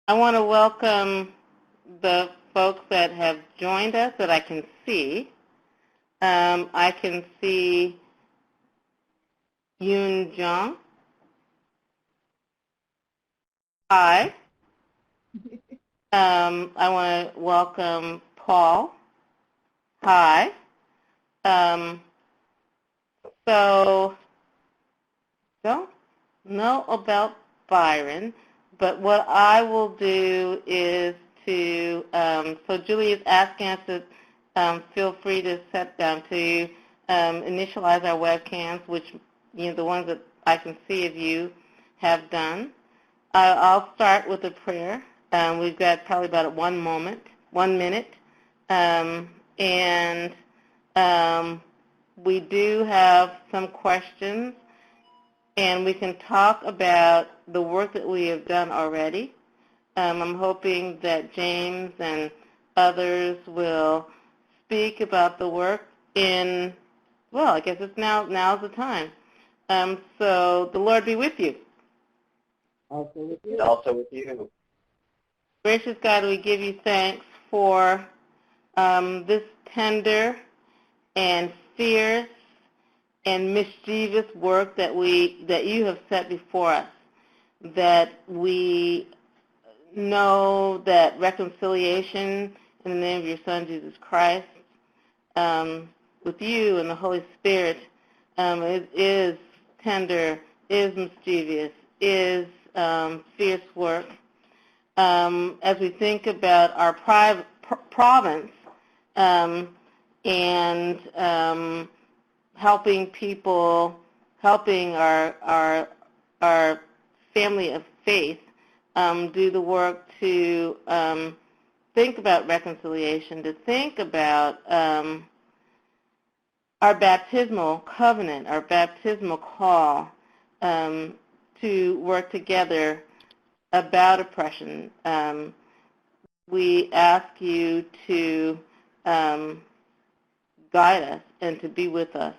I want to welcome the folks that have joined us that I can see. I can see Yoon Jung. Hi. I want to welcome Paul. Hi. So, don't know about Byron, but what I will do is to, so Julie is asking us to feel free to set down to initialize our webcams, which, the ones that I can see of you have done. I'll start with a prayer. We've got probably about 1 minute, and we do have some questions, and we can talk about the work that we have done already. I'm hoping that James and others will speak about the work I guess it's now's the time. So the Lord be with you. Also with you. Also with you. Gracious God, we give you thanks for this tender and fierce and mischievous work that you have set before us, that we know that reconciliation in the name of your Son, Jesus Christ, with you and the Holy Spirit, is tender, is mischievous, is fierce work. As we think about our province and helping people, helping our family of faith do the work to think about reconciliation, to think about our baptismal covenant, our baptismal call to work together about oppression. We ask you to guide us and to be with us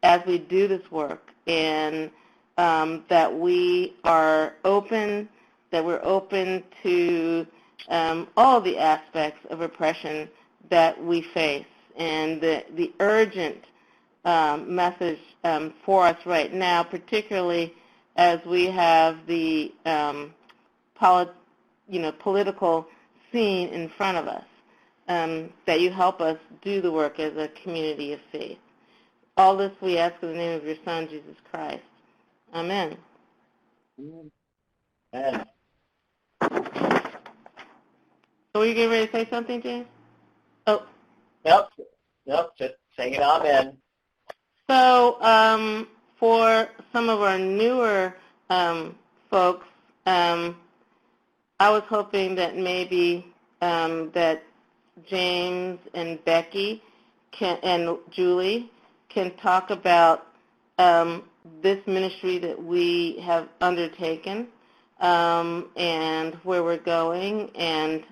as we do this work, and that we are open, that we're open to all the aspects of oppression that we face. And the urgent message for us right now, particularly as we have the political scene in front of us, that you help us do the work as a community of faith. All this we ask in the name of your Son, Jesus Christ. Amen. Amen. So were you getting ready to say something, James? Oh. Nope, just saying it, amen. So for some of our newer folks, I was hoping that maybe that James and Becky and Julie can talk about this ministry that we have undertaken and where we're going, and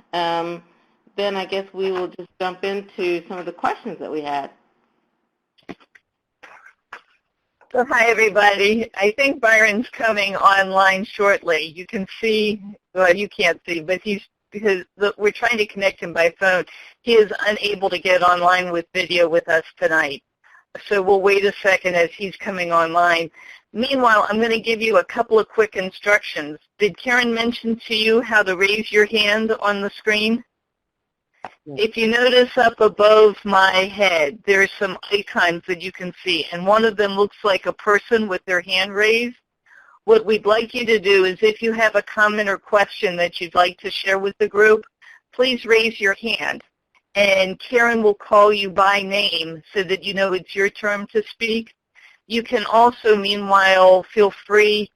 then I guess we will just jump into some of the questions that we had. So hi, everybody. I think Byron's coming online shortly. You can see, well, you can't see, but we're trying to connect him by phone. He is unable to get online with video with us tonight. So we'll wait a second as he's coming online. Meanwhile, I'm going to give you a couple of quick instructions. Did Karen mention to you how to raise your hand on the screen? If you notice up above my head, there's some icons that you can see, and one of them looks like a person with their hand raised. What we'd like you to do is, if you have a comment or question that you'd like to share with the group, please raise your hand, and Karen will call you by name so that you know it's your turn to speak. You can also, meanwhile, feel free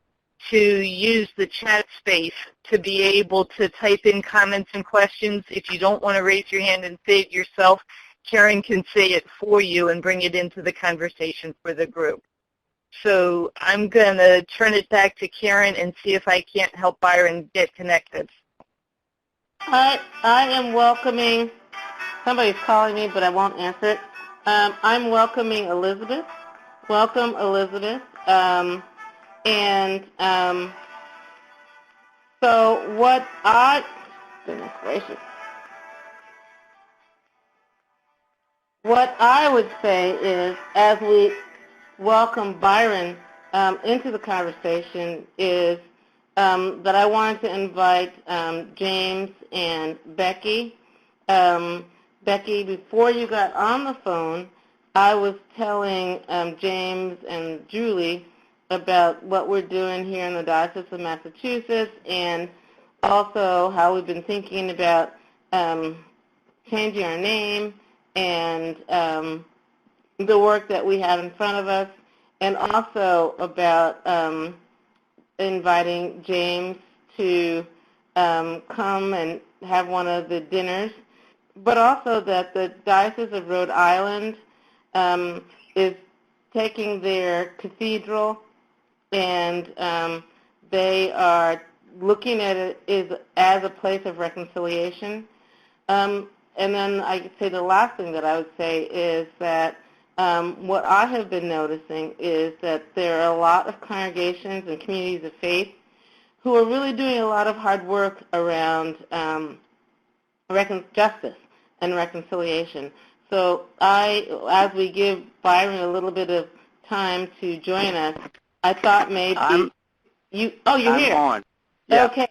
to use the chat space to be able to type in comments and questions. If you don't want to raise your hand and say it yourself, Karen can say it for you and bring it into the conversation for the group. So I'm going to turn it back to Karen and see if I can't help Byron get connected. I am welcoming, somebody's calling me, but I won't answer it. I'm welcoming Elizabeth. Welcome, Elizabeth. And So goodness gracious. What I would say is, as we welcome Byron into the conversation, is that I wanted to invite James and Becky. Becky, before you got on the phone, I was telling James and Julie about what we're doing here in the Diocese of Massachusetts, and also how we've been thinking about changing our name and the work that we have in front of us, and also about inviting James to come and have one of the dinners, but also that the Diocese of Rhode Island is taking their cathedral, and they are looking at it as a place of reconciliation. And then I could say the last thing that I would say is that what I have been noticing is that there are a lot of congregations and communities of faith who are really doing a lot of hard work around justice and reconciliation. So as we give Byron a little bit of time to join us, I thought maybe you're I'm here. On. Yeah, okay.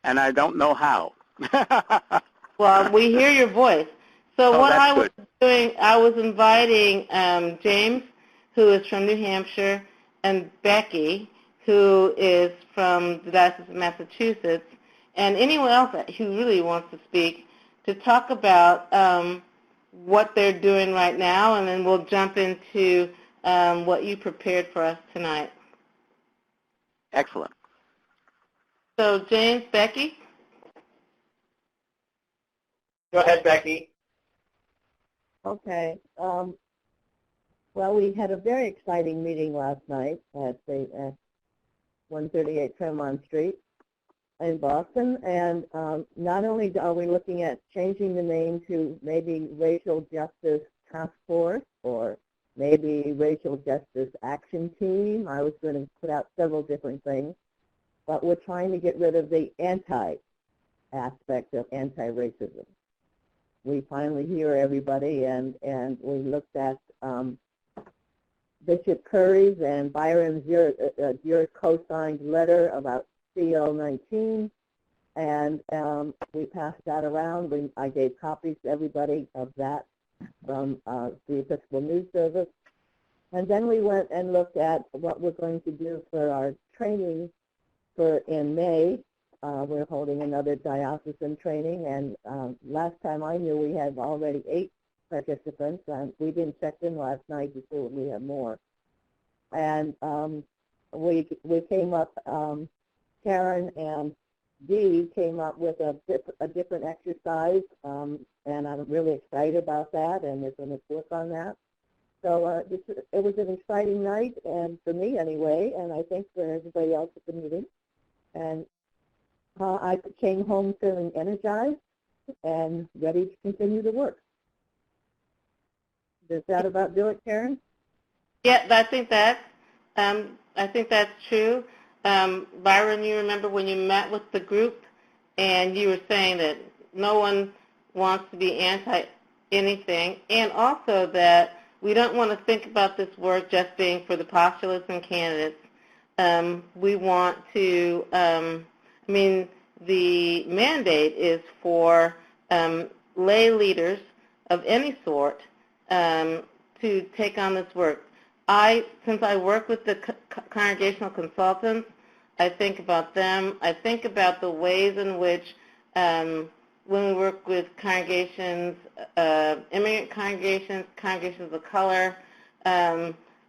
And I don't know how. Well, we hear your voice. So what I was good. doing, I was inviting James, who is from New Hampshire, and Becky, who is from the Diocese of Massachusetts, and anyone else who really wants to speak, to talk about what they're doing right now, and then we'll jump into what you prepared for us tonight. Excellent. So, James, Becky? Go ahead, Becky. Okay. Well, we had a very exciting meeting last night at 138 Tremont Street in Boston, and not only are we looking at changing the name to maybe Racial Justice Task Force or maybe Racial Justice Action Team. I was going to put out several different things, but we're trying to get rid of the anti-aspect of anti-racism. We finally hear everybody, and we looked at Bishop Curry's and Byron's, your co-signed letter about CL19, and we passed that around. I gave copies to everybody of that from the Episcopal News Service. And then we went and looked at what we're going to do for our training in May. We're holding another diocesan training, and last time I knew we had already 8 participants, and we didn't check in last night to see if we had more. And we came up, Karen and Dee came up with a different exercise, and I'm really excited about that, and we're going to work on that. So it was an exciting night, and for me anyway, and I think for everybody else at the meeting. And I came home feeling energized and ready to continue the work. Does that about do it, Karen? Yeah, I think that's true. Byron, you remember when you met with the group and you were saying that no one wants to be anti-anything, and also that we don't want to think about this work just being for the postulates and candidates. We want to, the mandate is for lay leaders of any sort to take on this work. Since I work with the congregational consultants, I think about them. I think about the ways in which when we work with congregations, immigrant congregations, congregations of color,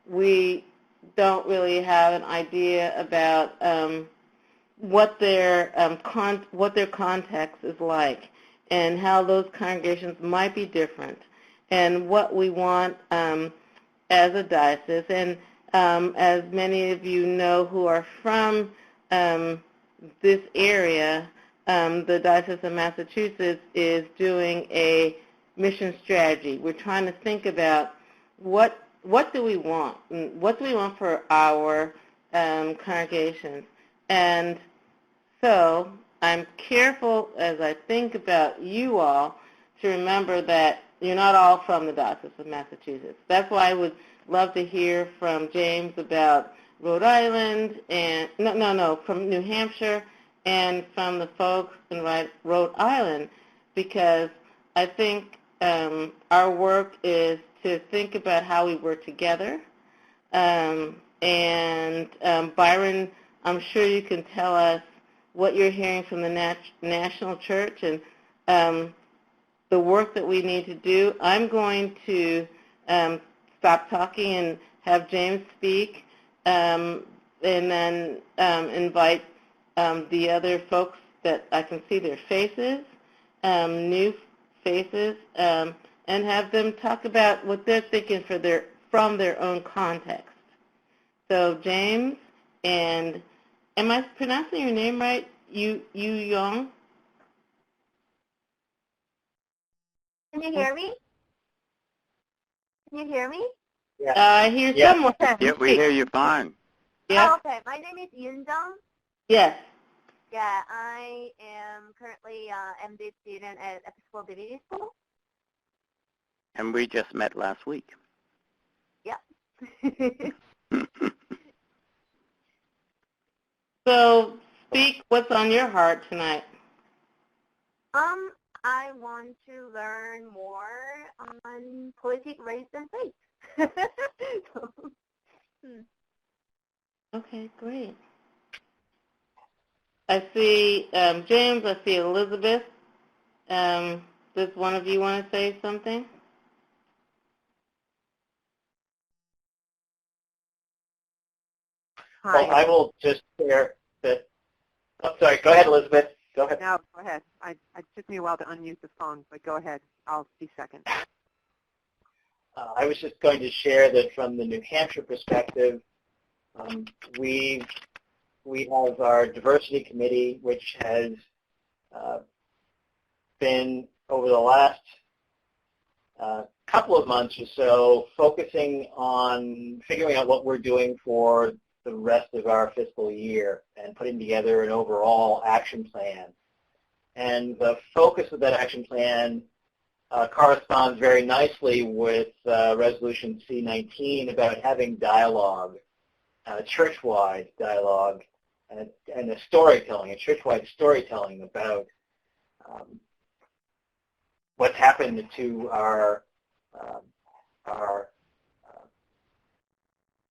we don't really have an idea about what their context is like and how those congregations might be different, and what we want as a diocese. And as many of you know who are from this area, the Diocese of Massachusetts is doing a mission strategy. We're trying to think about what do we want? What do we want for our congregations? And So I'm careful as I think about you all to remember that you're not all from the Diocese of Massachusetts. That's why I would love to hear from James about Rhode Island and, from New Hampshire and from the folks in Rhode Island, because I think our work is to think about how we work together. Byron, I'm sure you can tell us what you're hearing from the national church and the work that we need to do. I'm going to stop talking and have James speak, and then invite the other folks that I can see their faces, new faces, and have them talk about what they're thinking from their own context. So James, and am I pronouncing your name right? Yu Yong? Can you hear me? Can you hear me? Yeah. I hear Yeah. someone. Yeah, we hear you fine. Yeah? Oh, okay. My name is Yun Jung. Yes. Yeah, I am currently MD student at Episcopal Deputies School. And we just met last week. Yeah. So speak what's on your heart tonight. I want to learn more on politics, race, and faith. Okay, great. I see James, I see Elizabeth. Does one of you want to say something? Well, I will just share that. I'm sorry. Go ahead, Elizabeth. Go ahead. No, go ahead. It took me a while to unmute the phone, but go ahead. I'll be second. I was just going to share that from the New Hampshire perspective, we have our diversity committee, which has been over the last couple of months or so focusing on figuring out what we're doing for the rest of our fiscal year and putting together an overall action plan. And the focus of that action plan corresponds very nicely with Resolution C-19 about having dialogue, church-wide dialogue, and a storytelling, a church-wide storytelling about what's happened to our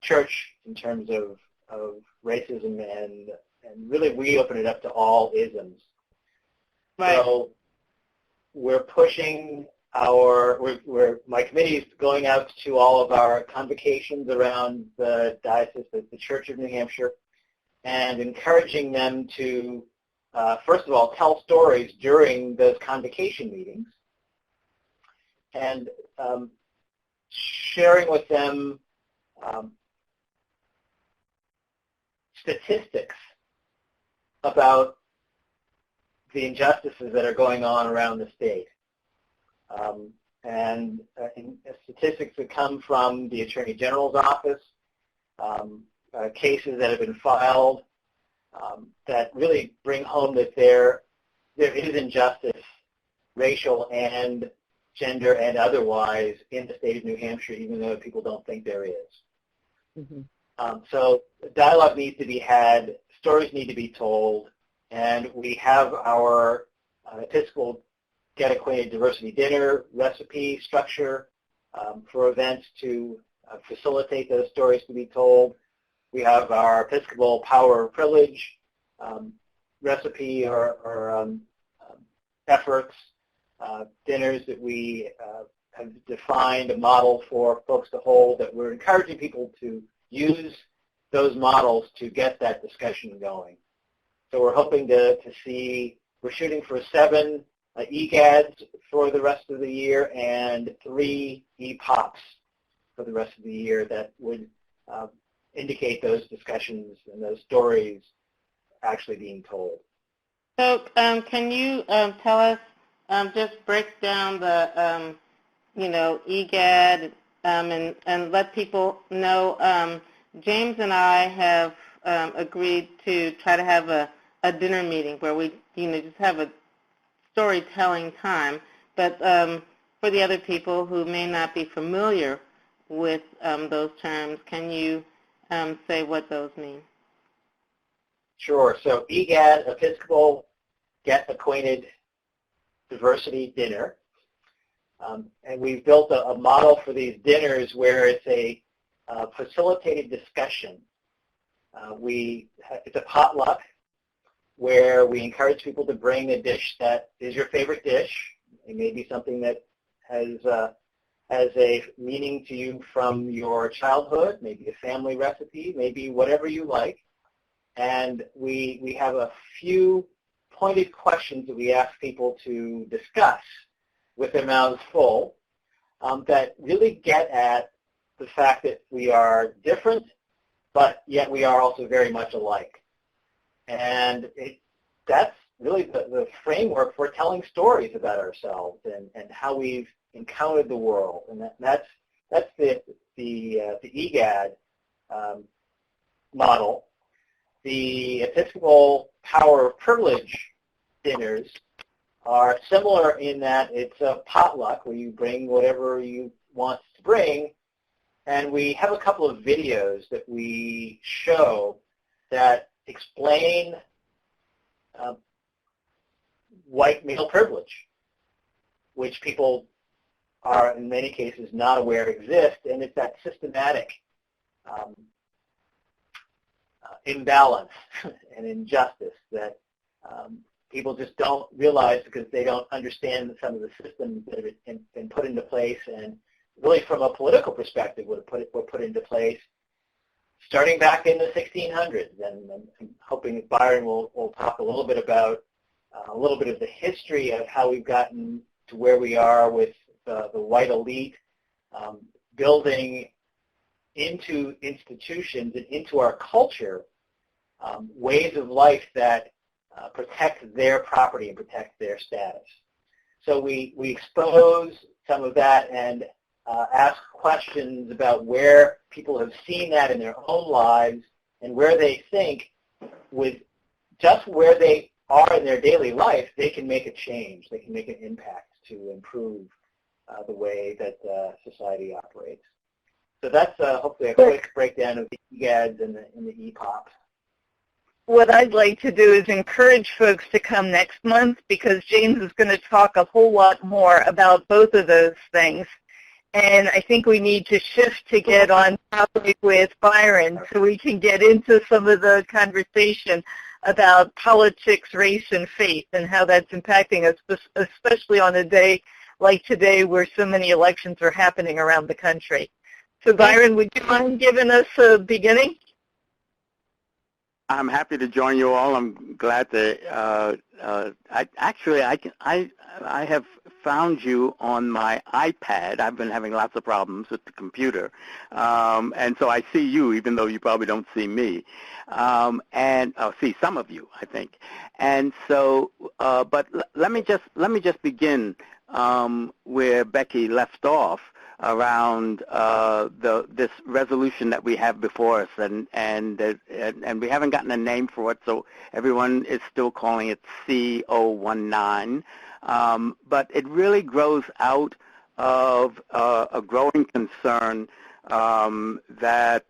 church in terms of racism, and really we open it up to all isms. Right. So we're pushing my committee is going out to all of our convocations around the diocese, the Church of New Hampshire, and encouraging them to, first of all, tell stories during those convocation meetings, and sharing with them statistics about the injustices that are going on around the state. And statistics that come from the Attorney General's office, cases that have been filed that really bring home that there is injustice, racial and gender and otherwise, in the state of New Hampshire, even though people don't think there is. Mm-hmm. So dialogue needs to be had, stories need to be told, and we have our Episcopal Get Acquainted Diversity Dinner recipe structure for events to facilitate those stories to be told. We have our Episcopal Power of Privilege recipe or efforts, dinners that we have defined a model for folks to hold, that we're encouraging people to use those models to get that discussion going. So we're hoping to see, we're shooting for 7 EGADs for the rest of the year and 3 EPOPs for the rest of the year that would indicate those discussions and those stories actually being told. So can you tell us, just break down the, EGAD and let people know, James and I have agreed to try to have a a dinner meeting where we, just have a storytelling time. But for the other people who may not be familiar with those terms, can you say what those mean? Sure. So EGAD, Episcopal Get Acquainted Diversity Dinner. And we've built a model for these dinners where it's a facilitated discussion. It's a potluck where we encourage people to bring a dish that is your favorite dish. It may be something that has a meaning to you from your childhood, maybe a family recipe, maybe whatever you like. And we have a few pointed questions that we ask people to discuss with their mouths full that really get at the fact that we are different, but yet we are also very much alike. And that's really the framework for telling stories about ourselves and how we've encountered the world. And that's the EGAD model. The Episcopal Power of Privilege dinners are similar in that it's a potluck where you bring whatever you want to bring, and we have a couple of videos that we show that explain white male privilege, which people are in many cases not aware exists, and it's that systematic imbalance and injustice that people just don't realize because they don't understand some of the systems that have been put into place, and really from a political perspective were put into place starting back in the 1600s. And I'm hoping that Byron will talk a little bit about a little bit of the history of how we've gotten to where we are with the white elite building into institutions and into our culture ways of life that protect their property and protect their status. So we expose some of that and ask questions about where people have seen that in their own lives and where they think with just where they are in their daily life, they can make a change, they can make an impact to improve the way that society operates. So that's hopefully a quick breakdown of the EGADs and the EPOP. What I'd like to do is encourage folks to come next month because James is going to talk a whole lot more about both of those things. And I think we need to shift to get on topic with Byron so we can get into some of the conversation about politics, race, and faith and how that's impacting us, especially on a day like today where so many elections are happening around the country. So Byron, would you mind giving us a beginning? I'm happy to join you all. I'm glad to. I have found you on my iPad. I've been having lots of problems with the computer, and so I see you, even though you probably don't see me, and I'll see some of you, I think. And so, but let me just begin where Becky left off around this resolution that we have before us, and we haven't gotten a name for it, so everyone is still calling it CO19. But it really grows out of a growing concern that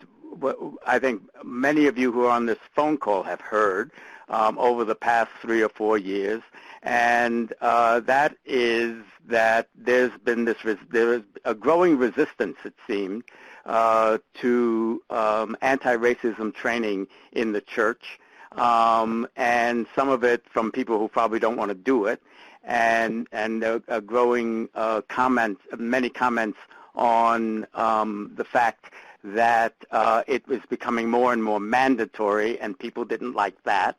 I think many of you who are on this phone call have heard over the past 3 or 4 years, and that is that there is a growing resistance, it seemed, to anti-racism training in the church, and some of it from people who probably don't want to do it, and a growing many comments on the fact that it was becoming more and more mandatory, and people didn't like that.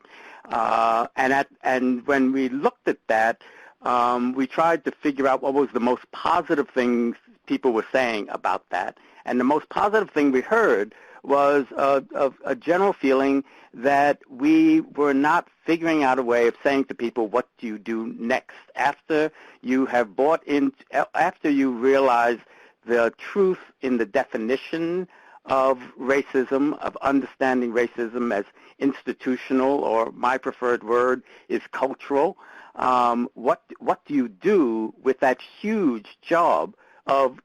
And when we looked at that, we tried to figure out what was the most positive things people were saying about that. And the most positive thing we heard was a general feeling that we were not figuring out a way of saying to people, what do you do next? After you have after you realize the truth in the definition of racism, of understanding racism as institutional, or my preferred word is cultural. What do you do with that huge job of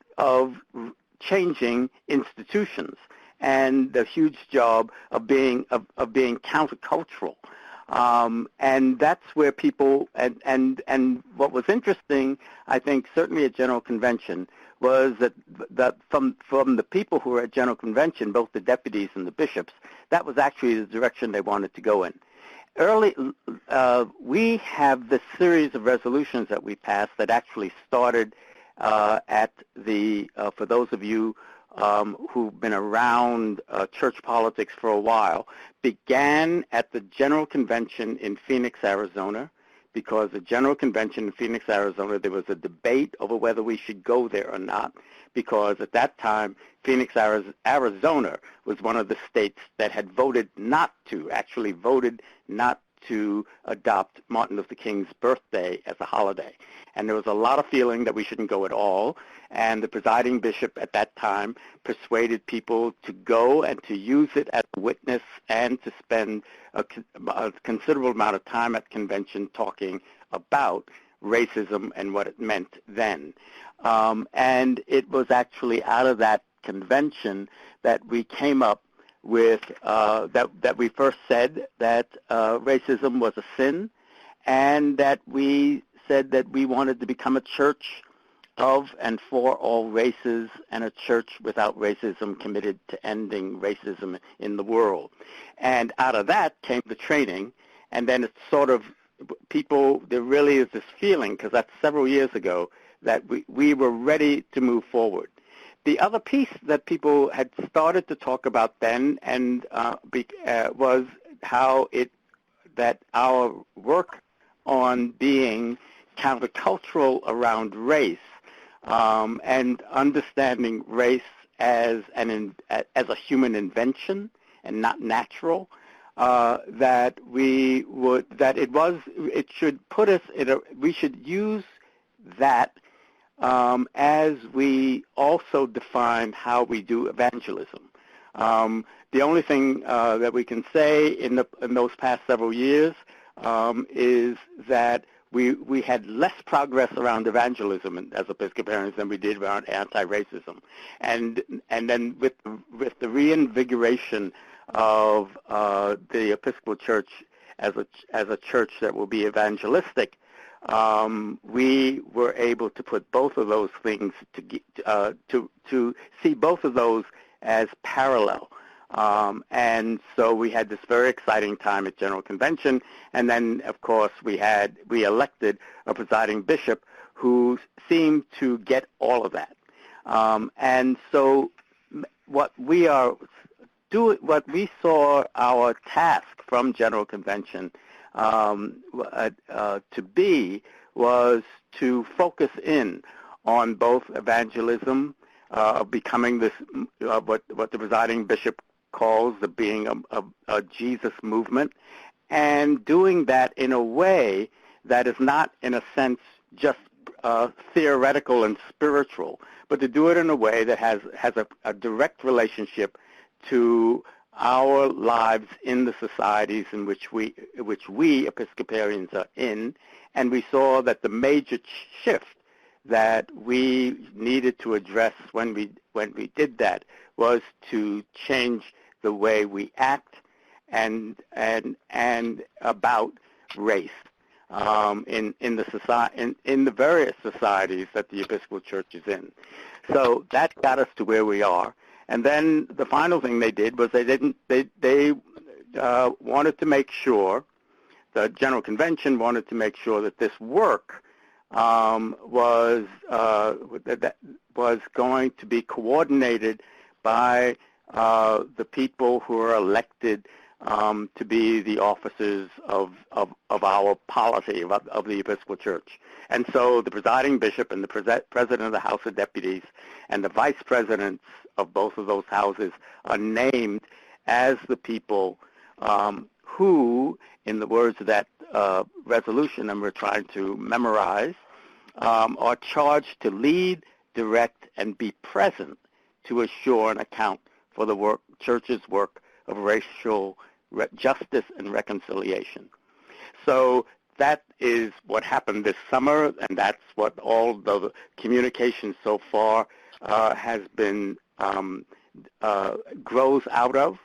changing institutions and the huge job of being countercultural? And that's where people, and what was interesting, I think, certainly at General Convention, was that from the people who were at General Convention, both the deputies and the bishops, that was actually the direction they wanted to go in. We have this series of resolutions that we passed that actually started at the, for those of you who've been around church politics for a while, began at the General Convention in Phoenix, Arizona, because the General Convention in Phoenix, Arizona, there was a debate over whether we should go there or not, because at that time, Phoenix, Arizona was one of the states that had voted not to adopt Martin Luther King's birthday as a holiday. And there was a lot of feeling that we shouldn't go at all. And the presiding bishop at that time persuaded people to go and to use it as a witness and to spend a considerable amount of time at convention talking about racism and what it meant then. And it was actually out of that convention that we came up with, that we first said that racism was a sin, and that we said that we wanted to become a church of and for all races, and a church without racism, committed to ending racism in the world. And out of that came the training, and then it's sort of people, there really is this feeling, because that's several years ago, that we were ready to move forward. The other piece that people had started to talk about then and was how that our work on being countercultural around race and understanding race as a human invention and not natural, we should use that as we also define how we do evangelism. The only thing that we can say in those past several years is that we had less progress around evangelism as Episcopalians than we did around anti-racism, and then with the reinvigoration of the Episcopal Church as a church that will be evangelistic, we were able to put both of those things to see both of those as parallel. And so we had this very exciting time at General Convention, and then, of course, we elected a presiding bishop who seemed to get all of that. And so what we saw our task from General Convention to be was to focus in on both evangelism, becoming this what the presiding bishop calls the being a Jesus movement, and doing that in a way that is not, in a sense, just theoretical and spiritual, but to do it in a way that has a direct relationship to our lives in the societies in which we Episcopalians are in. And we saw that the major shift that we needed to address when we did that was to change the way we act and about race in the society, in the various societies that the Episcopal Church is in. So that got us to where we are. And then the final thing they did was they wanted to make sure, the General Convention wanted to make sure that this work was going to be coordinated by the people who are elected to be the officers of our polity of the Episcopal Church. And so the presiding bishop and the president of the House of Deputies and the vice presidents of both of those houses are named as the people who, in the words of that resolution, and we're trying to memorize, are charged to lead, direct, and be present to assure and account for the church's work of racial justice and reconciliation. So that is what happened this summer, and that's what all the communication so far has been grows out of.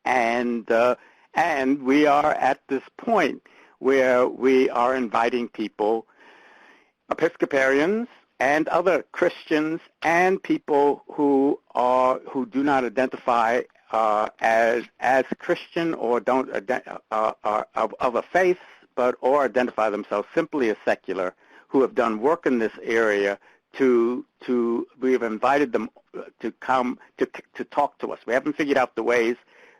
And we are at this point where we are inviting people, Episcopalians and other Christians and people who do not identify as Christian or don't are of a faith, or identify themselves simply as secular, who have done work in this area. We have invited them to come to talk to us. We haven't figured out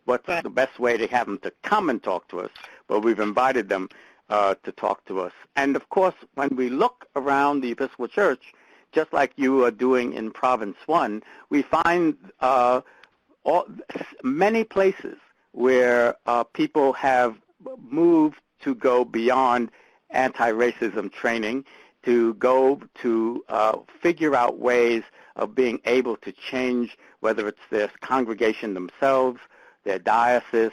what's the best way to have them to come and talk to us, but we've invited them to talk to us. And of course, when we look around the Episcopal Church, just like you are doing in Province 1, we find many places where people have moved to go beyond anti-racism training, to go to figure out ways of being able to change, whether it's their congregation themselves, their diocese,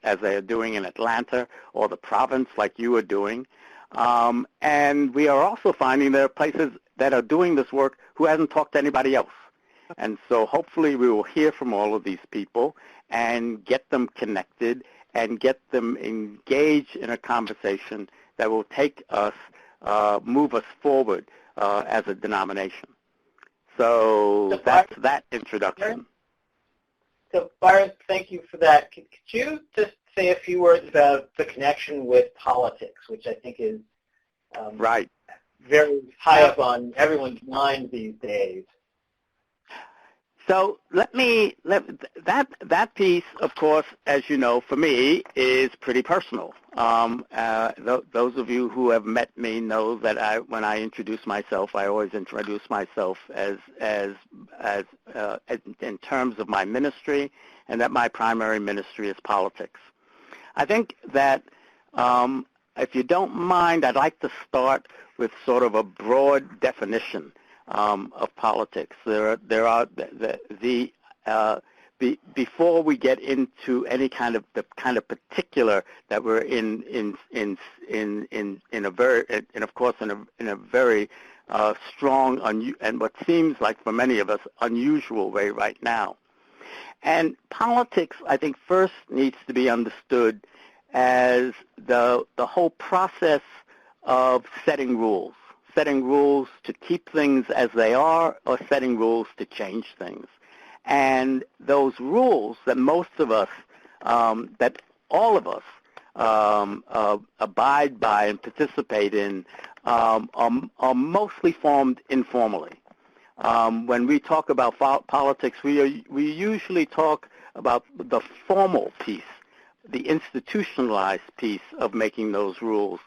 as they are doing in Atlanta, or the province like you are doing. And we are also finding there are places that are doing this work who hasn't talked to anybody else. And so hopefully we will hear from all of these people and get them connected and get them engaged in a conversation that will take us, move us forward as a denomination. So that's that introduction. So, Byron, thank you for that. Could you just say a few words about the connection with politics, which I think is right, very high up on everyone's mind these days? So that piece, of course, as you know, for me, is pretty personal. Those of you who have met me know that when I introduce myself, I always introduce myself as in terms of my ministry, and that my primary ministry is politics. I think that if you don't mind, I'd like to start with sort of a broad definition of politics. Before we get into any kind of particular that we're in a very strong and what seems like for many of us unusual way right now. And politics, I think, first needs to be understood as the whole process of setting rules to keep things as they are, or setting rules to change things. And those rules that most of us, that all of us abide by and participate in are mostly formed informally. When we talk about politics, we usually talk about the formal piece, the institutionalized piece of making those rules.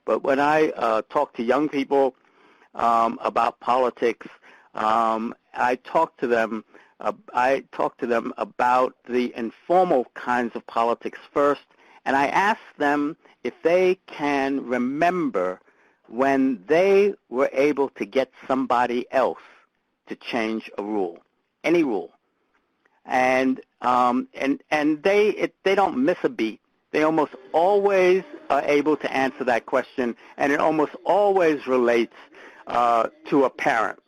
But when I talk to young people about politics, I talk to them about the informal kinds of politics first, and I ask them if they can remember when they were able to get somebody else to change a rule, any rule, and they don't miss a beat. They almost always are able to answer that question, and it almost always relates to a parent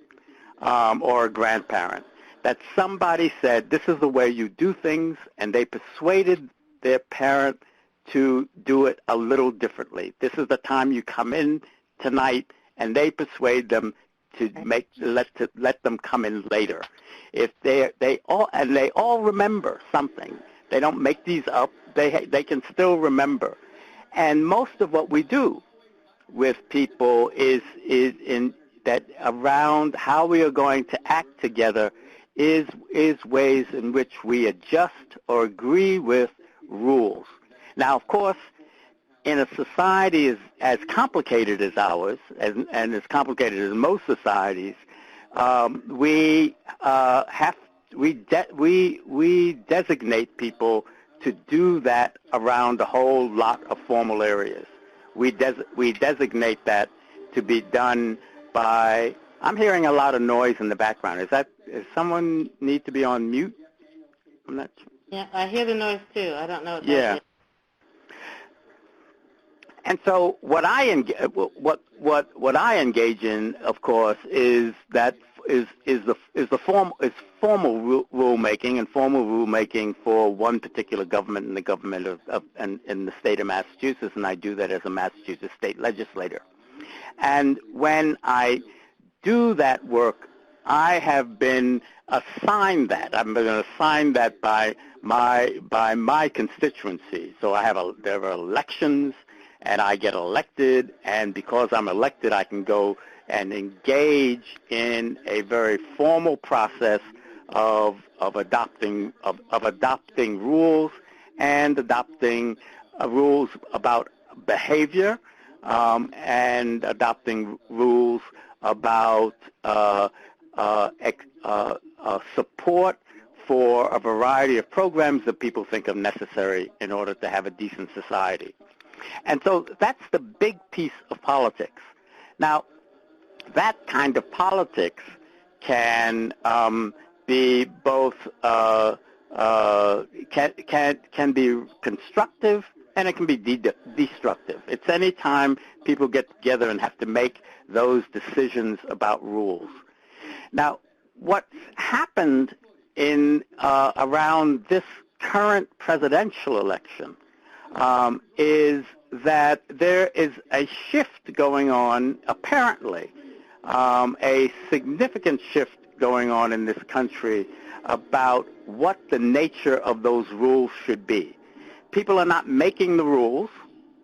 or a grandparent, that somebody said, this is the way you do things, and they persuaded their parent to do it a little differently. This is the time you come in tonight, and they persuade them to let them come in later. If they all remember something. They don't make these up. They can still remember. And most of what we do with people is in that around how we are going to act together is ways in which we adjust or agree with rules. Now, of course, in a society as complicated as ours, and as complicated as most societies, we designate people to do that around a whole lot of formal areas. We designate that to be done by. I'm hearing a lot of noise in the background. Does someone need to be on mute? I'm not. Yeah, I hear the noise too. I don't know what that Yeah. is. And so what I engage in, of course, is formal rulemaking and formal rulemaking for one particular government in the government in the state of Massachusetts, and I do that as a Massachusetts state legislator. And when I do that work, I have been assigned that. I've been assigned that by my constituency. So there are elections, and I get elected, and because I'm elected, I can go and engage in a very formal process of adopting rules and adopting rules about behavior, and adopting rules about support for a variety of programs that people think are necessary in order to have a decent society. And so that's the big piece of politics. Now, that kind of politics can be both can be constructive, and it can be destructive. It's any time people get together and have to make those decisions about rules. Now, what's happened in around this current presidential election is that there is a shift going on, apparently, a significant shift going on in this country about what the nature of those rules should be. People are not making the rules,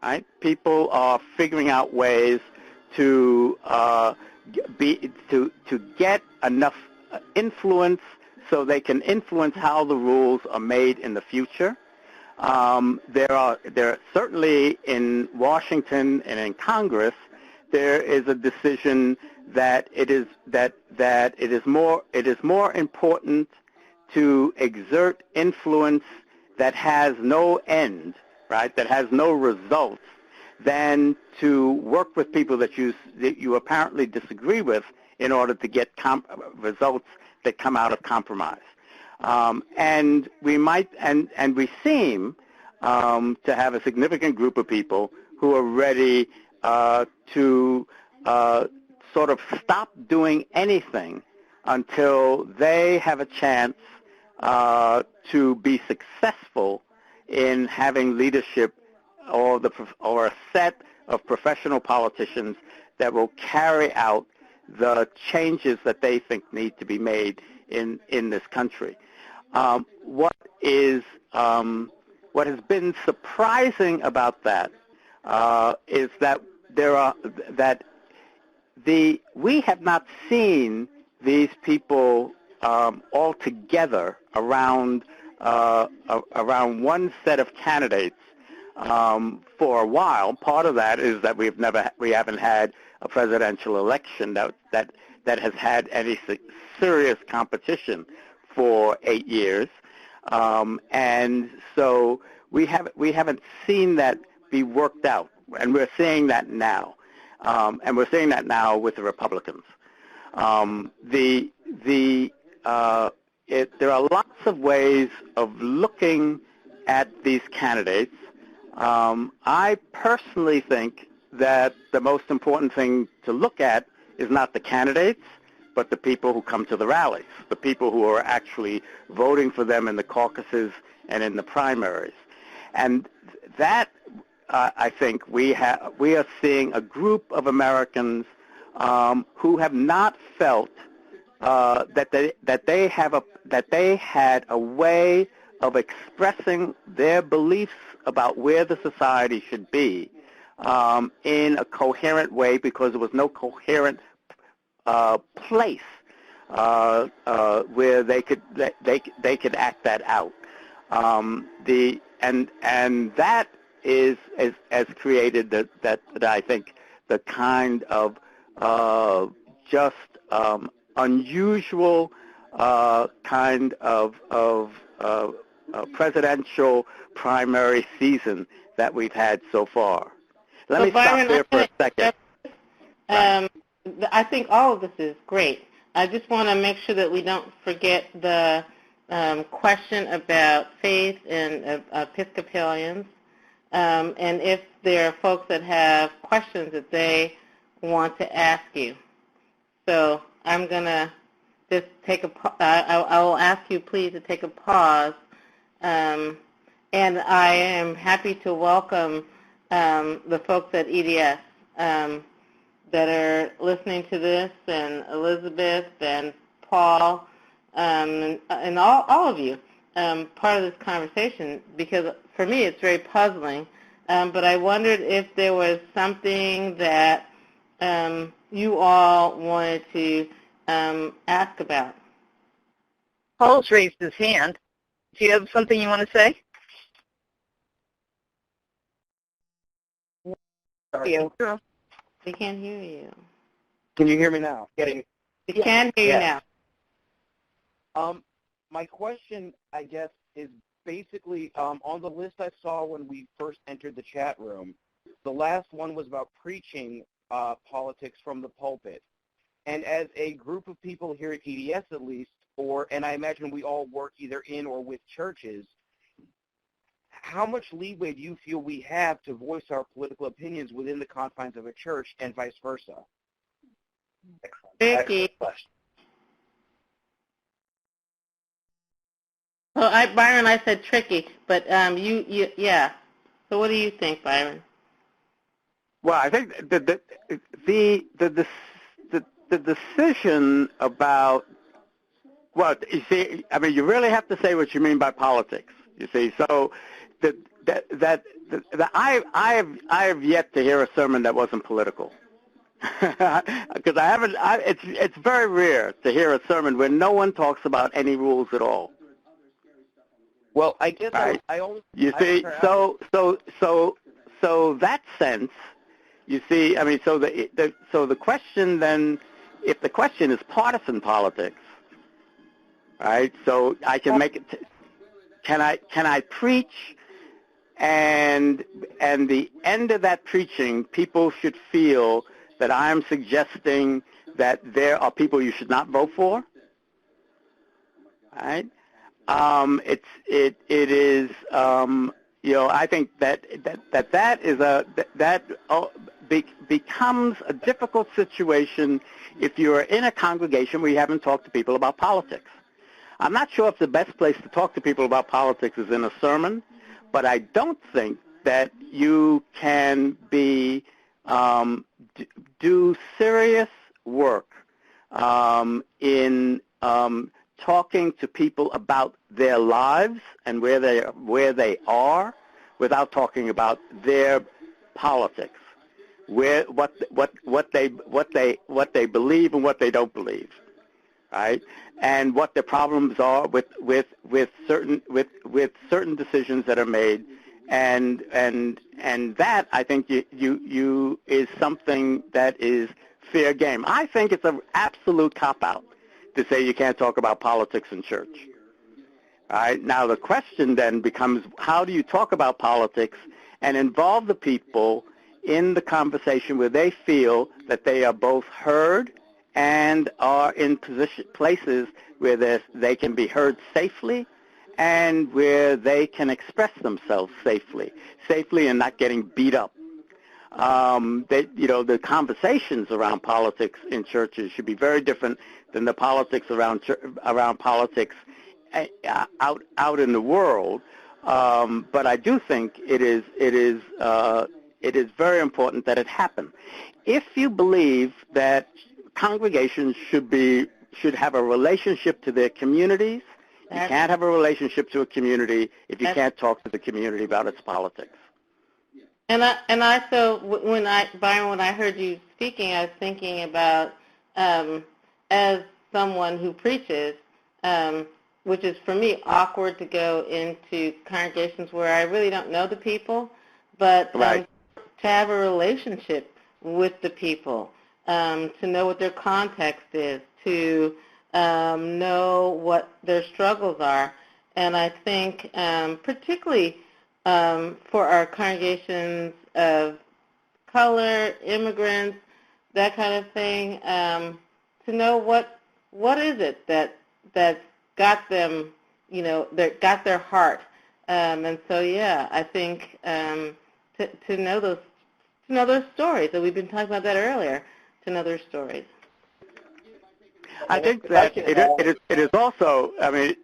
right? People are figuring out ways to get enough influence so they can influence how the rules are made in the future. There are certainly in Washington and in Congress, there is a decision that it is more important to exert influence that has no end, right? That has no results, than to work with people that you apparently disagree with in order to get results that come out of compromise. And we seem to have a significant group of people who are ready to sort of stop doing anything until they have a chance to be successful in having leadership or a set of professional politicians that will carry out the changes that they think need to be made in this country. What has been surprising about that is that we have not seen these people all together around one set of candidates for a while. Part of that is that we haven't had a presidential election that has had any serious competition for 8 years, and so we haven't seen that be worked out, and we're seeing that now, and we're seeing that now with the Republicans. There are lots of ways of looking at these candidates. I personally think that the most important thing to look at is not the candidates, but the people who come to the rallies, the people who are actually voting for them in the caucuses and in the primaries. And that, I think, we are seeing a group of Americans who have not felt that they had a way of expressing their beliefs about where the society should be in a coherent way, because there was no coherent place where they could act that out. And that has created that I think the kind of just unusual kind of presidential primary season that we've had so far. Let me Byron, stop there for a second. I think all of this is great. I just want to make sure that we don't forget the question about faith and Episcopalians, and if there are folks that have questions that they want to ask you. So I'm going to just take I will ask you please to take a pause, and I am happy to welcome the folks at EDS that are listening to this, and Elizabeth and Paul, and all of you part of this conversation, because for me it's very puzzling, but I wondered if there was something that you all wanted to ask about. Paul's raised his hand. Do you have something you want to say? You. We can't hear you. Can you hear me now? We can hear you now. My question, I guess, is basically on the list I saw when we first entered the chat room. The last one was about preaching politics from the pulpit. And as a group of people here at EDS at least, and I imagine we all work either in or with churches, how much leeway do you feel we have to voice our political opinions within the confines of a church and vice versa? Excellent question. Well, Byron, I said tricky, but yeah. So what do you think, Byron? Well, I think the decision about, well, you see, I mean, you really have to say what you mean by politics. You see, so I have yet to hear a sermon that wasn't political, because I haven't. It's very rare to hear a sermon where no one talks about any rules at all. Well, I guess right. I only. You see, so that sense. You see, I mean, so the question then, if the question is partisan politics, right? So I can make it. Can I preach, and the end of that preaching, people should feel that I'm suggesting that there are people you should not vote for, right? It is I think that becomes a difficult situation if you're in a congregation where you haven't talked to people about politics. I'm not sure if the best place to talk to people about politics is in a sermon, but I don't think that you can do serious work in talking to people about their lives and where they are without talking about their politics, what they believe and what they don't believe, right? And what the problems are with certain decisions that are made, and that I think you is something that is fair game. I think it's an absolute cop-out to say you can't talk about politics in church. All right. Now the question then becomes, how do you talk about politics and involve the people in the conversation where they feel that they are both heard and are in places where they can be heard safely and where they can express themselves safely and not getting beat up. The conversations around politics in churches should be very different than the politics around politics out in the world. But I do think it is very important that it happen. If you believe that congregations should have a relationship to their communities, you can't have a relationship to a community if you can't talk to the community about its politics. And I so when I heard you speaking, I was thinking about as someone who preaches, which is for me awkward to go into congregations where I really don't know the people, but right. To have a relationship with the people, to know what their context is, to know what their struggles are. And I think particularly for our congregations of color, immigrants, that kind of thing, to know what is it that got them, got their heart. And so, yeah, I think to know those stories, that we've been talking about that earlier, to know their stories. I think that it is also, I mean,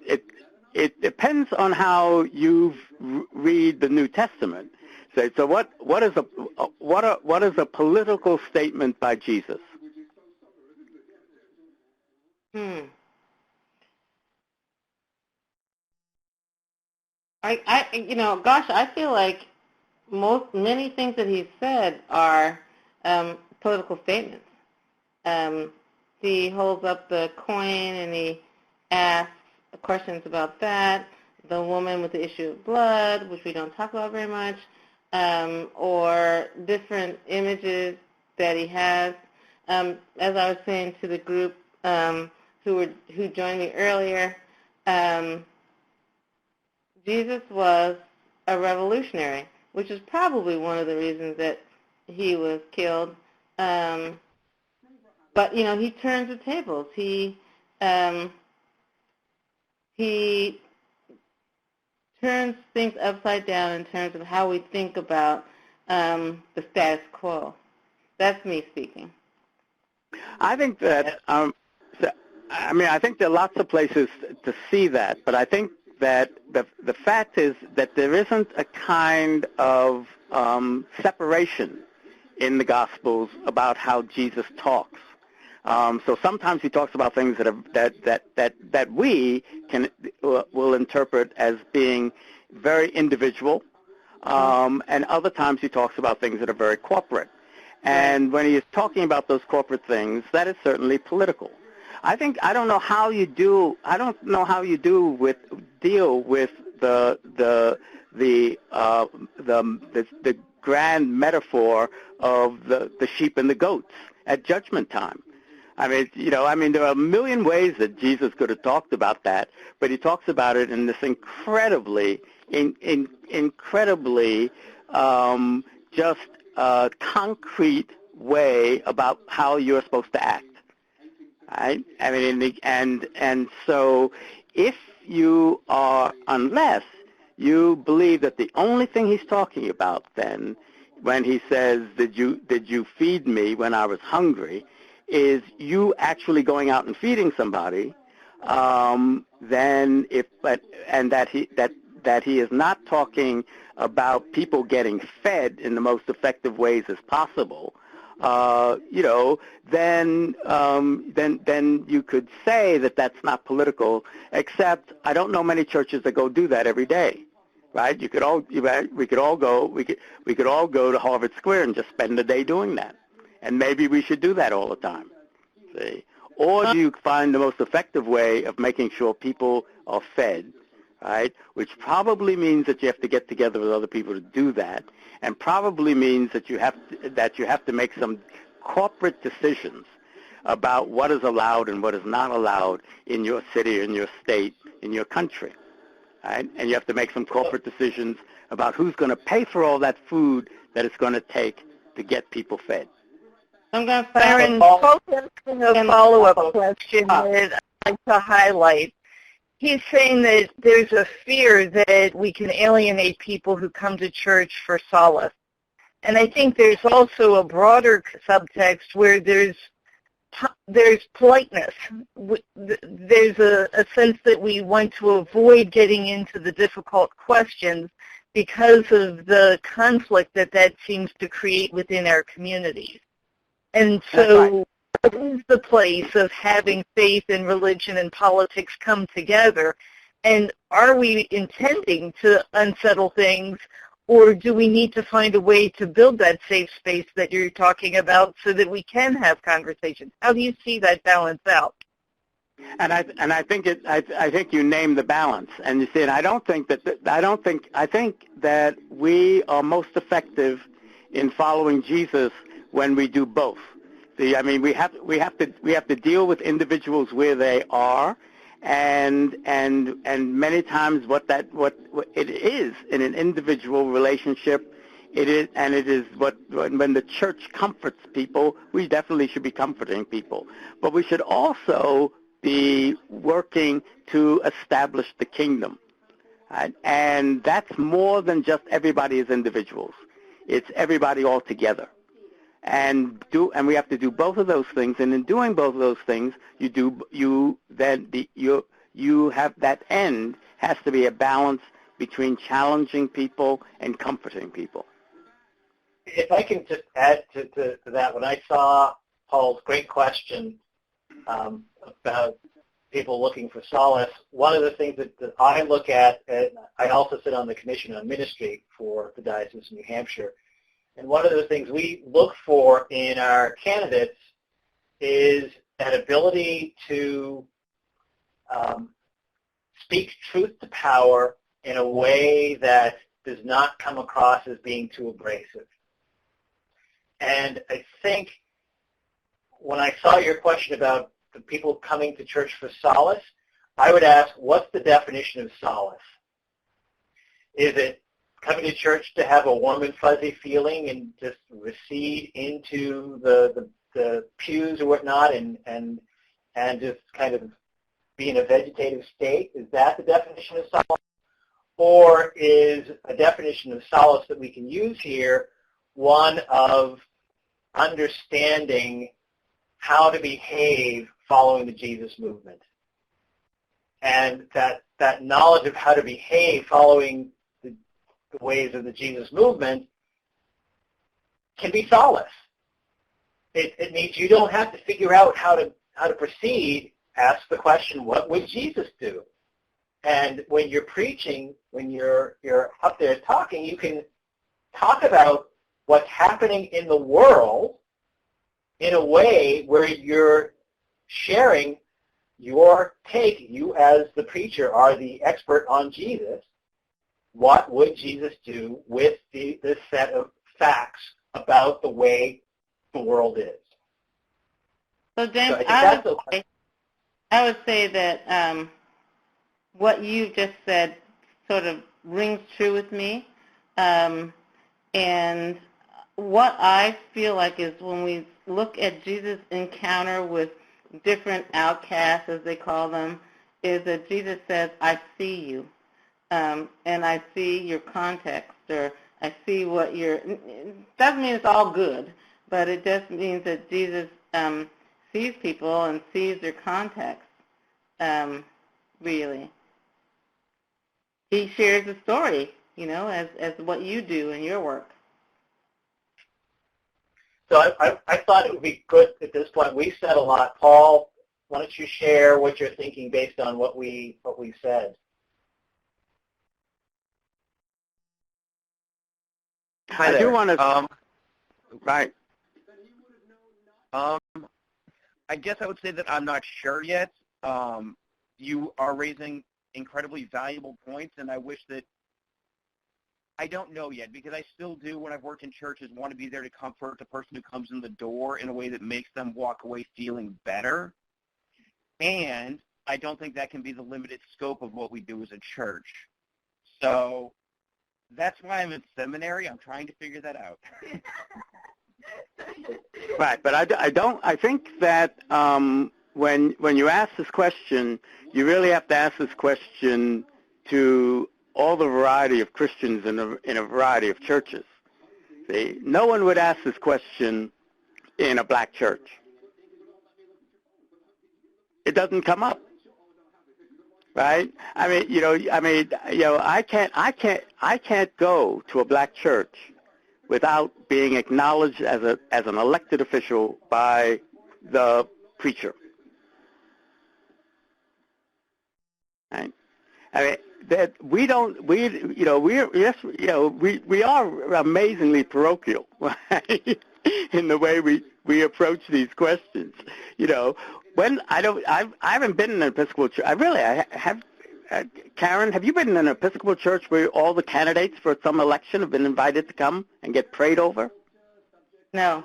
it depends on how you read the New Testament. So what is a political statement by Jesus? I feel like many things that he said are political statements. He holds up the coin and he asks questions about that. The woman with the issue of blood, which we don't talk about very much, or different images that he has. As I was saying to the group who joined me earlier, Jesus was a revolutionary, which is probably one of the reasons that he was killed. But he turns the tables. He turns things upside down in terms of how we think about the status quo. That's me speaking. I think that, I think there are lots of places to see that, but I think that the fact is that there isn't a kind of separation in the Gospels about how Jesus talks. So sometimes he talks about things that we will interpret as being very individual, and other times he talks about things that are very corporate. And when he is talking about those corporate things, that is certainly political. I don't know how you deal with the grand metaphor of the sheep and the goats at judgment time. There are a million ways that Jesus could have talked about that, but he talks about it in this incredibly concrete way about how you're supposed to act. Right? And so unless you believe that the only thing he's talking about then, when he says, did you feed me when I was hungry, is you actually going out and feeding somebody, then that he is not talking about people getting fed in the most effective ways as possible, then you could say that that's not political. Except I don't know many churches that go do that every day, right? We could all go to Harvard Square and just spend the day doing that, and maybe we should do that all the time. See, or do you find the most effective way of making sure people are fed? Right, which probably means that you have to get together with other people to do that, and probably means that you have to make some corporate decisions about what is allowed and what is not allowed in your city, in your state, in your country. Right? And you have to make some corporate decisions about who's going to pay for all that food that it's going to take to get people fed. I'm going to Byron, posing a follow-up question that I'd like to highlight. He's saying that there's a fear that we can alienate people who come to church for solace. And I think there's also a broader subtext where there's politeness. There's a sense that we want to avoid getting into the difficult questions because of the conflict that seems to create within our communities. And so what is the place of having faith and religion and politics come together? And are we intending to unsettle things, or do we need to find a way to build that safe space that you're talking about so that we can have conversations? How do you see that balance out? And I think you named the balance. And you see, and I think that we are most effective in following Jesus when we do both. We have to deal with individuals where they are, and many times what it is in an individual relationship, when the church comforts people, we definitely should be comforting people. But we should also be working to establish the kingdom. Right? And that's more than just everybody as individuals. It's everybody all together. And we have to do both of those things. And in doing both of those things, you have that end has to be a balance between challenging people and comforting people. If I can just add to that, when I saw Paul's great question about people looking for solace, one of the things that I look at, and I also sit on the Commission on Ministry for the Diocese of New Hampshire, and one of the things we look for in our candidates is that ability to speak truth to power in a way that does not come across as being too abrasive. And I think when I saw your question about the people coming to church for solace, I would ask, what's the definition of solace? Is it coming to church to have a warm and fuzzy feeling and just recede into the pews or whatnot and just kind of be in a vegetative state? Is that the definition of solace? Or is a definition of solace that we can use here one of understanding how to behave following the Jesus movement? And that knowledge of how to behave following the ways of the Jesus movement can be solace. It means you don't have to figure out how to proceed. Ask the question, what would Jesus do? And when you're preaching, when you're up there talking, you can talk about what's happening in the world in a way where you're sharing your take. You as the preacher are the expert on Jesus. What would Jesus do with this set of facts about the way the world is? So, James, so I would say that what you just said sort of rings true with me. And what I feel like is when we look at Jesus' encounter with different outcasts, as they call them, is that Jesus says, I see you, and I see your context, or I see what doesn't mean it's all good, but it just means that Jesus sees people and sees their context, really. He shares the story, as what you do in your work. So I thought it would be good at this point. We said a lot. Paul, why don't you share what you're thinking based on what we said? Hi there. I do want to. Right. I guess I would say that I'm not sure yet. You are raising incredibly valuable points, and I wish that I don't know yet, because I still do, when I've worked in churches, want to be there to comfort the person who comes in the door in a way that makes them walk away feeling better. And I don't think that can be the limited scope of what we do as a church. So that's why I'm in seminary. I'm trying to figure that out. Right, but I think that when you ask this question, you really have to ask this question to all the variety of Christians in a variety of churches. See, no one would ask this question in a black church. It doesn't come up, right? I can't go to a black church without being acknowledged as an elected official by the preacher. Right? That we are amazingly parochial, right? In the way we approach these questions. When I haven't been in an Episcopal church. I have. Karen, have you been in an Episcopal church where all the candidates for some election have been invited to come and get prayed over? No.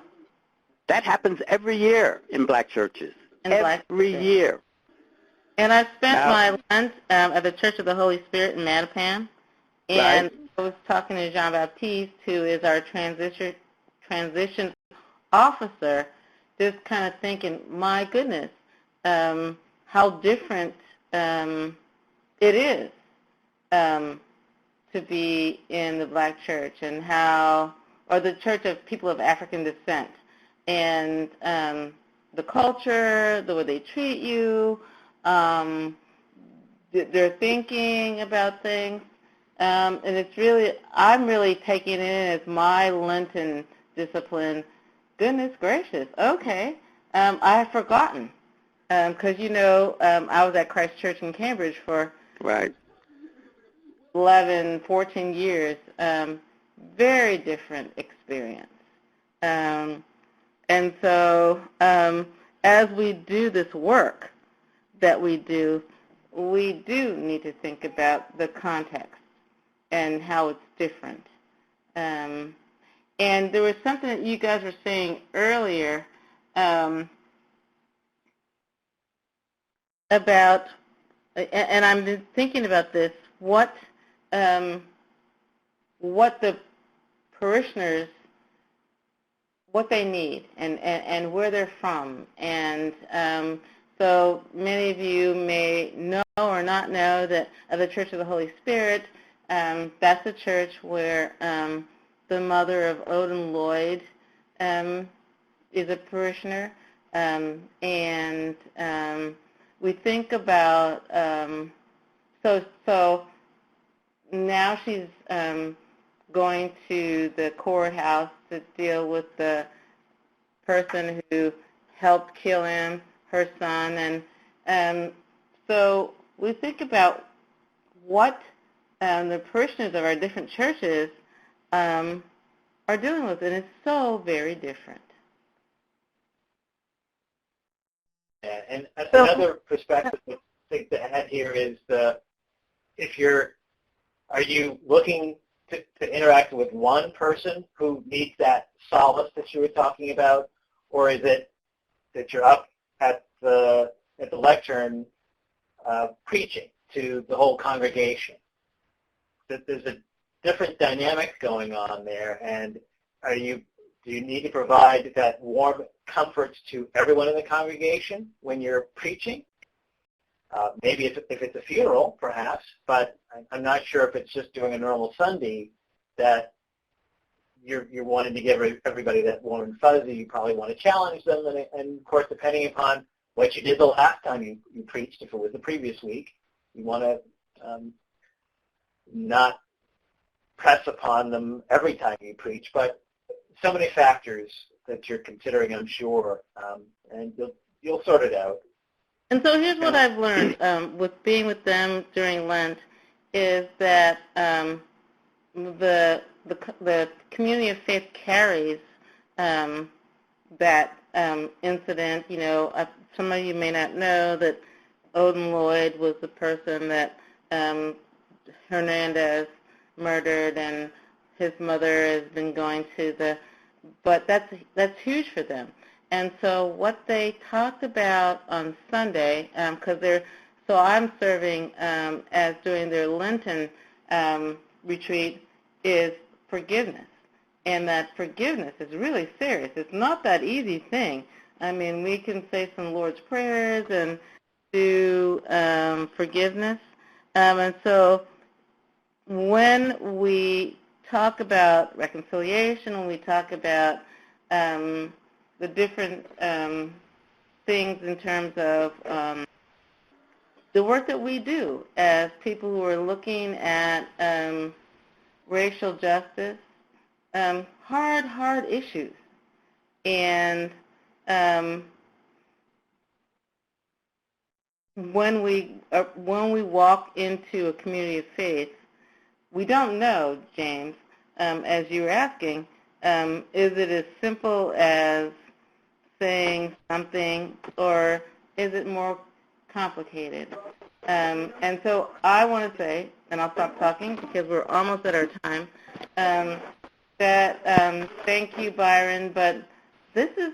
That happens every year in black churches. Every year. And I spent my Lent at the Church of the Holy Spirit in Mattapan, and I was talking to Jean-Baptiste, who is our transition officer, just kind of thinking, my goodness, how different it is to be in the black church and or the church of people of African descent, and the culture, the way they treat you, their thinking about things. And I'm really taking it in as my Lenten discipline. Goodness gracious, okay. I had forgotten, because, I was at Christ Church in Cambridge for 11, 14 years. Very different experience. And so as we do this work that we do need to think about the context and how it's different. And there was something that you guys were saying earlier about, and I've been thinking about this, what the parishioners, what they need and where they're from. And so many of you may know or not know that of the Church of the Holy Spirit, that's a church where the mother of Odin Lloyd is a parishioner. And we think about, so now she's going to the courthouse to deal with the person who helped kill him, her son. And so we think about what the parishioners of our different churches are dealing with, and it's so very different. Yeah, and another perspective I think to add here is are you looking to interact with one person who needs that solace that you were talking about, or is it that you're up at the lectern preaching to the whole congregation? That there's a different dynamic going on there, and do you need to provide that warm comfort to everyone in the congregation when you're preaching? Maybe if it's a funeral, perhaps, but I'm not sure if it's just doing a normal Sunday that you're wanting to give everybody that warm and fuzzy. You probably want to challenge them, and of course, depending upon what you did the last time you preached, if it was the previous week, you want to not press upon them every time you preach, but so many factors that you're considering, I'm sure, and you'll sort it out. And so here's what I've learned with being with them during Lent is that the community of faith carries that incident. Some of you may not know that Odin Lloyd was the person that Hernandez murdered, and his mother has been going to but that's huge for them. And so what they talked about on Sunday, so I'm serving as doing their Lenten retreat, is forgiveness. And that forgiveness is really serious. It's not that easy thing. I mean, we can say some Lord's prayers and do forgiveness. And so when we talk about reconciliation, when we talk about the different things in terms of the work that we do as people who are looking at racial justice, hard issues. And when we walk into a community of faith, we don't know, James, as you were asking, is it as simple as saying something, or is it more complicated? And so I want to say, and I'll stop talking because we're almost at our time, that thank you, Byron, but this is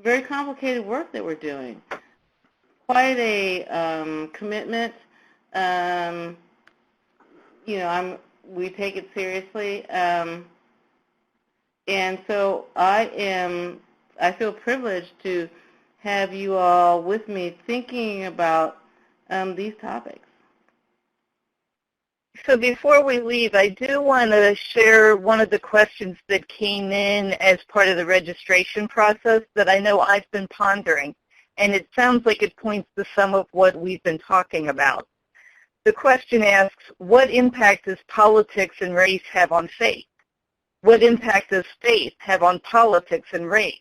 very complicated work that we're doing. Quite a commitment. We take it seriously, and so I feel privileged to have you all with me thinking about these topics. So before we leave, I do want to share one of the questions that came in as part of the registration process that I know I've been pondering, and it sounds like it points to some of what we've been talking about. The question asks, what impact does politics and race have on faith? What impact does faith have on politics and race?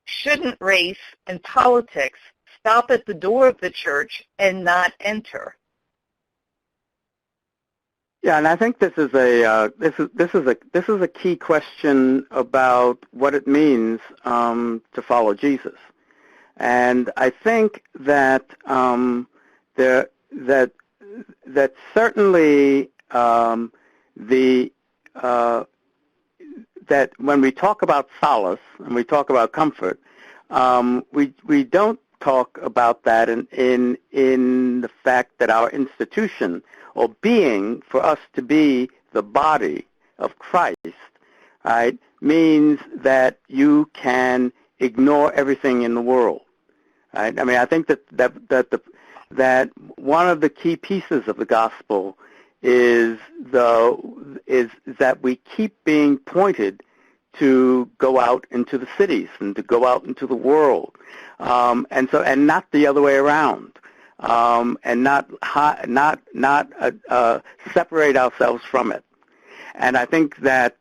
Shouldn't race and politics stop at the door of the church and not enter? Yeah, and I think this is a key question about what it means to follow Jesus, and I think that that certainly that when we talk about solace and we talk about comfort, we don't talk about that in the fact that our institution, or being, for us to be the body of Christ, right, means that you can ignore everything in the world, right? I mean, I think that one of the key pieces of the gospel is that we keep being pointed to go out into the cities and to go out into the world, and not the other way around. And not separate ourselves from it. And I think that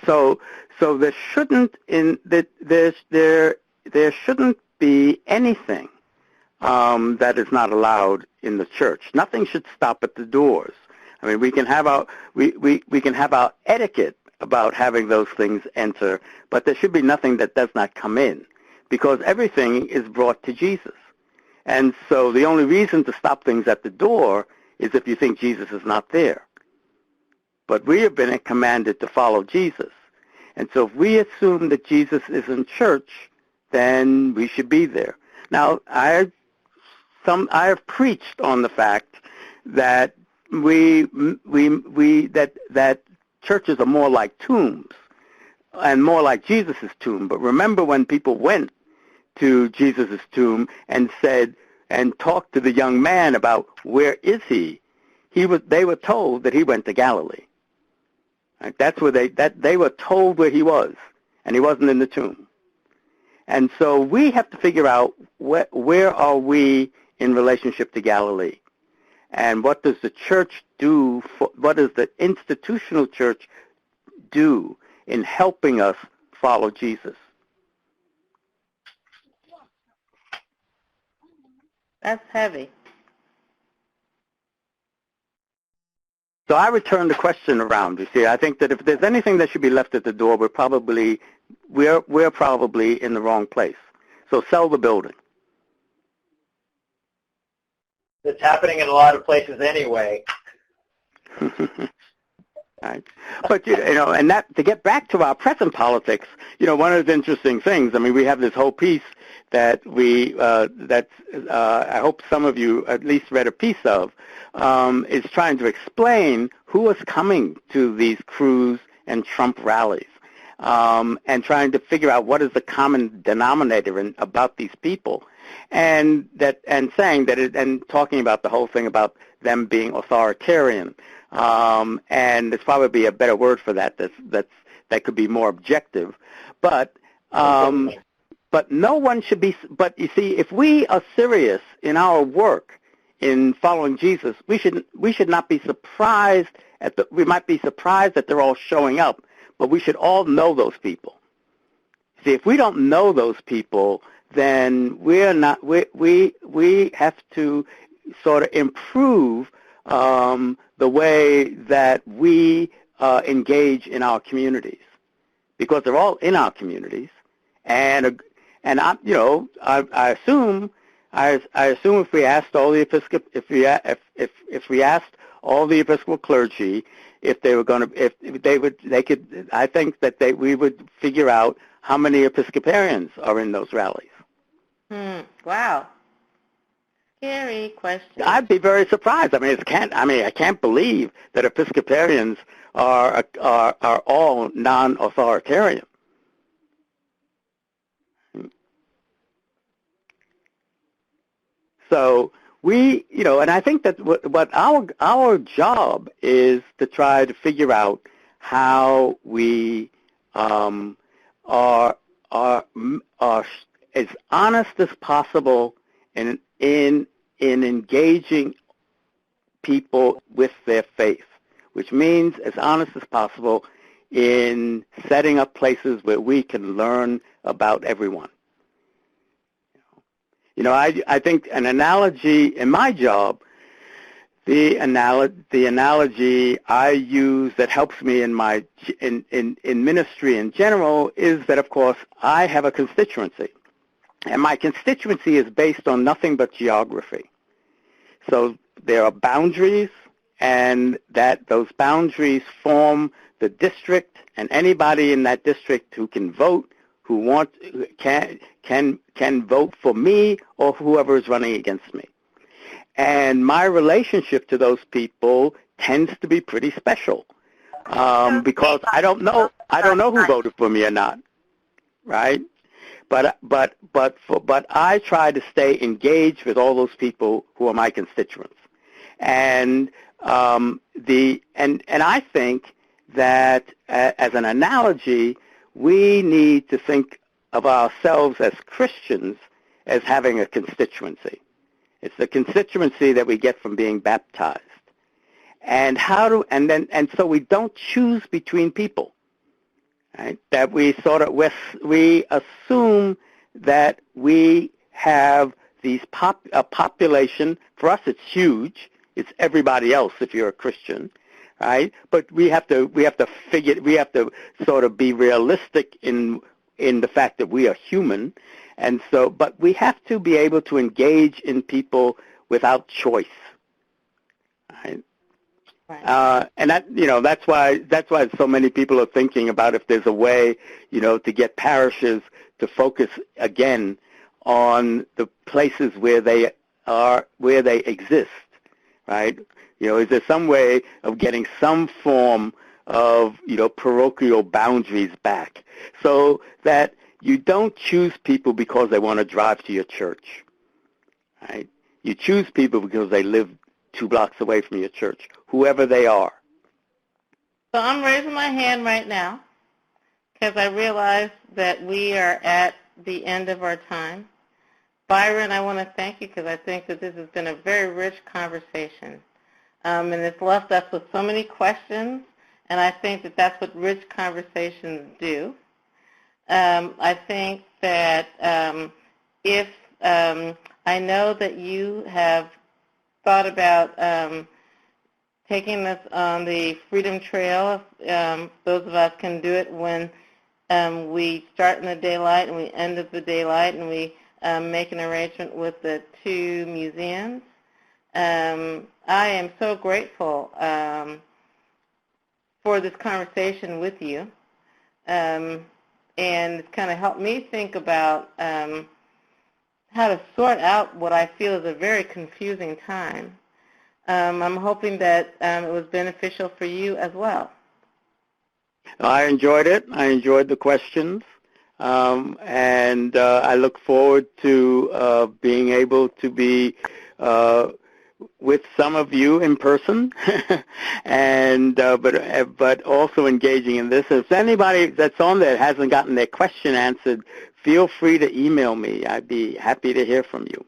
so there shouldn't there shouldn't be anything that is not allowed in the church. Nothing should stop at the doors. I mean, we can have our etiquette about having those things enter, but there should be nothing that does not come in, because everything is brought to Jesus. And so the only reason to stop things at the door is if you think Jesus is not there. But we have been commanded to follow Jesus. And so if we assume that Jesus is in church, then we should be there. Now, I have preached on the fact that that churches are more like tombs and more like Jesus' tomb. But remember when people went to Jesus' tomb and said and talked to the young man about where is he? They were told that he went to Galilee. Right? That's where they were told where he was, and he wasn't in the tomb. And so we have to figure out where are we in relationship to Galilee, and what does the church do? What does the institutional church do in helping us follow Jesus? That's heavy. So I return the question around. You see, I think that if there's anything that should be left at the door, we're probably in the wrong place. So sell the building. It's happening in a lot of places anyway. Right. But and that, to get back to our present politics, one of the interesting things. I mean, we have this whole piece that I hope some of you at least read a piece of, is trying to explain who is coming to these Cruz and Trump rallies, and trying to figure out what is the common denominator about these people, and saying that and talking about the whole thing about them being authoritarian. And there's probably a better word for that that could be more objective, but no one should be. But you see, if we are serious in our work in following Jesus, we should not be surprised we might be surprised that they're all showing up, but we should all know those people. See, if we don't know those people, then we're not. We have to sort of improve the way that we engage in our communities, because they're all in our communities, and I assume if we asked all the if we asked all the Episcopal clergy if they were going to I think that we would figure out how many Episcopalians are in those rallies. Wow. Scary question. I'd be very surprised. I can't believe that Episcopalians are all non-authoritarian. so we, and I think that what our job is to try to figure out how we are as honest as possible in engaging people with their faith, which means as honest as possible in setting up places where we can learn about everyone. I think an analogy in my job, the analogy I use that helps me in my in ministry in general is that, of course, I have a constituency, and my constituency is based on nothing but geography. So there are boundaries, and that those boundaries form the district, and anybody in that district who can vote, who can vote for me or whoever is running against me. And my relationship to those people tends to be pretty special because I don't know who voted for me or not, right? But I try to stay engaged with all those people who are my constituents, and I think that as an analogy, we need to think of ourselves as Christians as having a constituency. It's the constituency that we get from being baptized. And so we don't choose between people, right? That we we assume that we have a population. For us, it's huge. It's everybody else if you're a Christian, right? But we have to sort of be realistic in the fact that we are human, and so, but we have to be able to engage in people without choice, right? And that's why so many people are thinking about if there's a way, to get parishes to focus again on the places where they exist, right? Is there some way of getting some form of, parochial boundaries back so that you don't choose people because they want to drive to your church, right? You choose people because they live 2 blocks away from your church, whoever they are. So I'm raising my hand right now because I realize that we are at the end of our time. Byron, I want to thank you because I think that this has been a very rich conversation. And it's left us with so many questions, and I think that that's what rich conversations do. I think that if I know that you have thought about taking us on the Freedom Trail, those of us can do it when we start in the daylight and we end at the daylight, and we make an arrangement with the 2 museums. I am so grateful for this conversation with you, and it's kind of helped me think about how to sort out what I feel is a very confusing time. I'm hoping that it was beneficial for you as well. I enjoyed it. I enjoyed the questions, and I look forward to being able to be with some of you in person, and but also engaging in this. If anybody that's on there hasn't gotten their question answered, feel free to email me. I'd be happy to hear from you.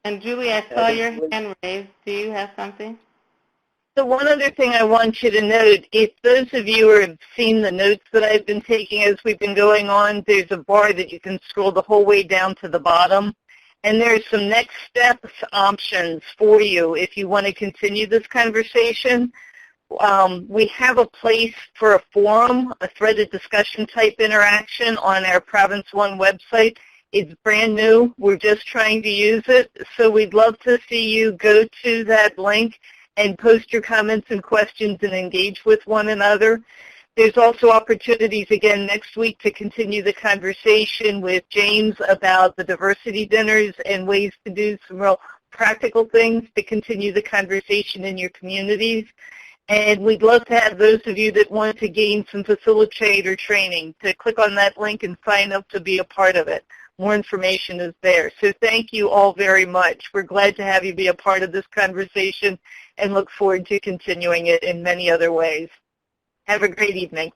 And Julie, I saw your hand raised. Do you have something? So one other thing I want you to note, if those of you who have seen the notes that I've been taking as we've been going on, there's a bar that you can scroll the whole way down to the bottom. And there's some next steps options for you if you want to continue this conversation. We have a place for a forum, a threaded discussion type interaction on our Province One website. It's brand new. We're just trying to use it. So we'd love to see you go to that link and post your comments and questions and engage with one another. There's also opportunities again next week to continue the conversation with James about the diversity dinners and ways to do some real practical things to continue the conversation in your communities. And we'd love to have those of you that want to gain some facilitator training to click on that link and sign up to be a part of it. more information is there. So thank you all very much. We're glad to have you be a part of this conversation and look forward to continuing it in many other ways. Have a great evening.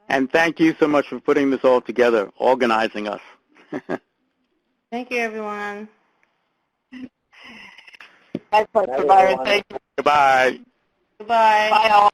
And thank you so much for putting this all together, organizing us. Thank you, everyone. Bye, Byron. Thank you. Goodbye. Goodbye. Bye, all.